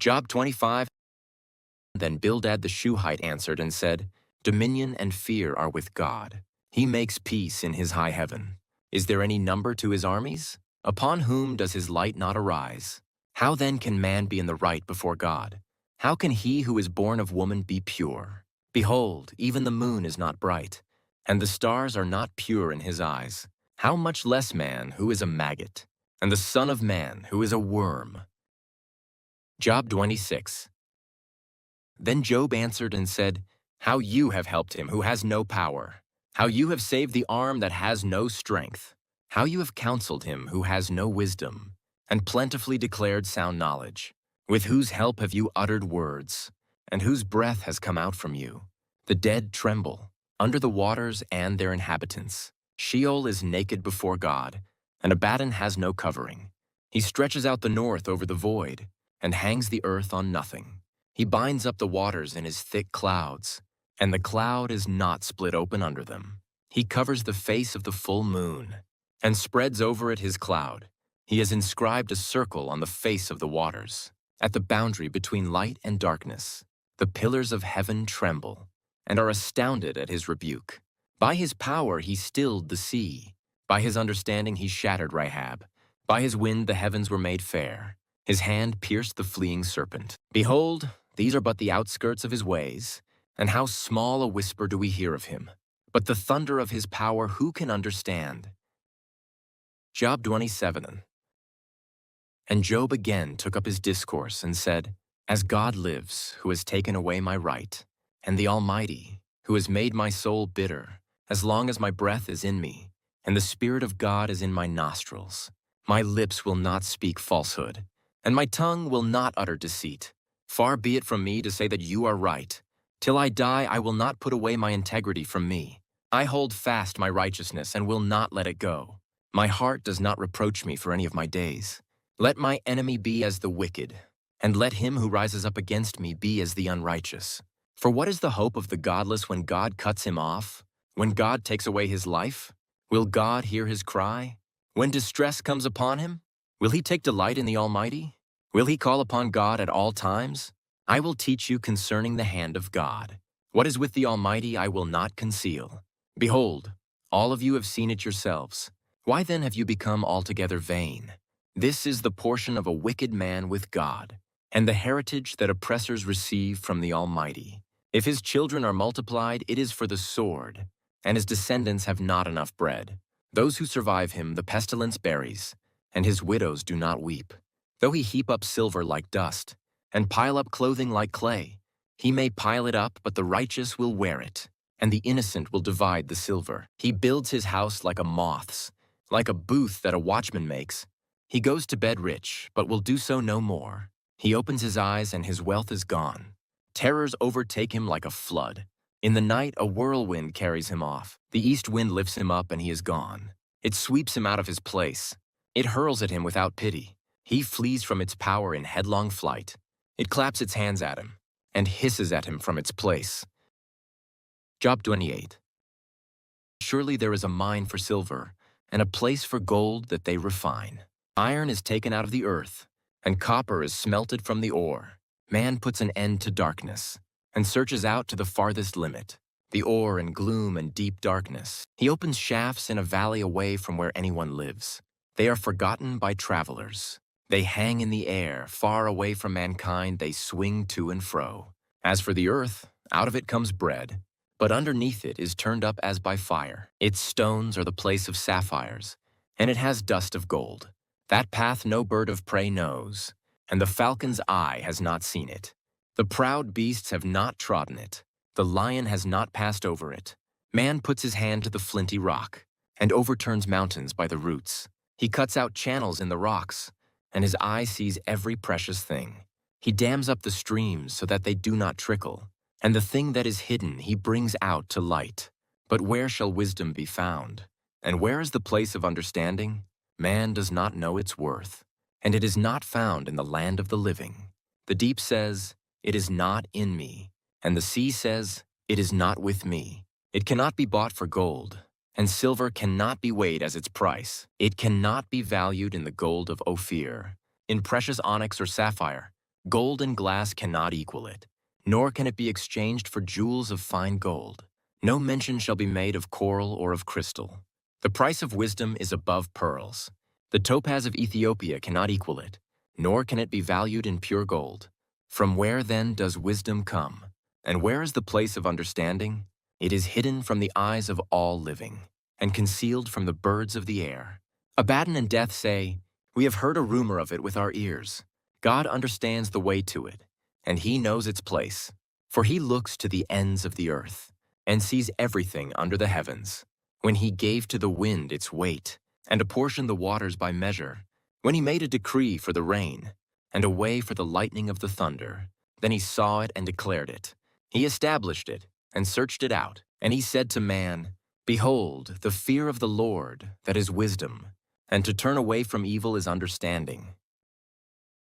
Job 25. Then Bildad the Shuhite answered and said, Dominion and fear are with God. He makes peace in his high heaven. Is there any number to his armies? Upon whom does his light not arise? How then can man be in the right before God? How can he who is born of woman be pure? Behold, even the moon is not bright, and the stars are not pure in his eyes. How much less man who is a maggot, and the son of man who is a worm? Job 26. Then Job answered and said, How you have helped him who has no power, how you have saved the arm that has no strength, how you have counseled him who has no wisdom, and plentifully declared sound knowledge, with whose help have you uttered words, and whose breath has come out from you. The dead tremble, under the waters and their inhabitants. Sheol is naked before God, and Abaddon has no covering. He stretches out the north over the void, and hangs the earth on nothing. He binds up the waters in his thick clouds, and the cloud is not split open under them. He covers the face of the full moon, and spreads over it his cloud. He has inscribed a circle on the face of the waters, at the boundary between light and darkness. The pillars of heaven tremble, and are astounded at his rebuke. By his power he stilled the sea. By his understanding he shattered Rahab. By his wind the heavens were made fair. His hand pierced the fleeing serpent. Behold, these are but the outskirts of his ways, and how small a whisper do we hear of him. But the thunder of his power who can understand? Job 27. And Job again took up his discourse and said, As God lives, who has taken away my right, and the Almighty, who has made my soul bitter, as long as my breath is in me, and the Spirit of God is in my nostrils, my lips will not speak falsehood, and my tongue will not utter deceit. Far be it from me to say that you are right. Till I die, I will not put away my integrity from me. I hold fast my righteousness and will not let it go. My heart does not reproach me for any of my days. Let my enemy be as the wicked, and let him who rises up against me be as the unrighteous. For what is the hope of the godless when God cuts him off? When God takes away his life? Will God hear his cry? When distress comes upon him? Will he take delight in the Almighty? Will he call upon God at all times? I will teach you concerning the hand of God. What is with the Almighty I will not conceal. Behold, all of you have seen it yourselves. Why then have you become altogether vain? This is the portion of a wicked man with God, and the heritage that oppressors receive from the Almighty. If his children are multiplied, it is for the sword, and his descendants have not enough bread. Those who survive him the pestilence buries, and his widows do not weep. Though he heap up silver like dust, and pile up clothing like clay, he may pile it up, but the righteous will wear it, and the innocent will divide the silver. He builds his house like a moth's, like a booth that a watchman makes. He goes to bed rich, but will do so no more. He opens his eyes, and his wealth is gone. Terrors overtake him like a flood. In the night, a whirlwind carries him off. The east wind lifts him up, and he is gone. It sweeps him out of his place. It hurls at him without pity. He flees from its power in headlong flight. It claps its hands at him, and hisses at him from its place. Job 28. Surely there is a mine for silver, and a place for gold that they refine. Iron is taken out of the earth, and copper is smelted from the ore. Man puts an end to darkness, and searches out to the farthest limit, the ore in gloom and deep darkness. He opens shafts in a valley away from where anyone lives. They are forgotten by travelers. They hang in the air, far away from mankind, they swing to and fro. As for the earth, out of it comes bread, but underneath it is turned up as by fire. Its stones are the place of sapphires, and it has dust of gold. That path no bird of prey knows, and the falcon's eye has not seen it. The proud beasts have not trodden it. The lion has not passed over it. Man puts his hand to the flinty rock, and overturns mountains by the roots. He cuts out channels in the rocks, and his eye sees every precious thing. He dams up the streams so that they do not trickle, and the thing that is hidden he brings out to light. But where shall wisdom be found? And where is the place of understanding? Man does not know its worth, and it is not found in the land of the living. The deep says, It is not in me, and the sea says, It is not with me. It cannot be bought for gold, and silver cannot be weighed as its price. It cannot be valued in the gold of Ophir, in precious onyx or sapphire. Gold and glass cannot equal it, nor can it be exchanged for jewels of fine gold. No mention shall be made of coral or of crystal. The price of wisdom is above pearls. The topaz of Ethiopia cannot equal it, nor can it be valued in pure gold. From where then does wisdom come? And where is the place of understanding? It is hidden from the eyes of all living, and concealed from the birds of the air. Abaddon and Death say, "We have heard a rumor of it with our ears." God understands the way to it, and he knows its place. For he looks to the ends of the earth, and sees everything under the heavens. When he gave to the wind its weight, and apportioned the waters by measure, when he made a decree for the rain, and a way for the lightning of the thunder, then he saw it and declared it. He established it, and searched it out. And he said to man, "Behold, the fear of the Lord, that is wisdom, and to turn away from evil is understanding."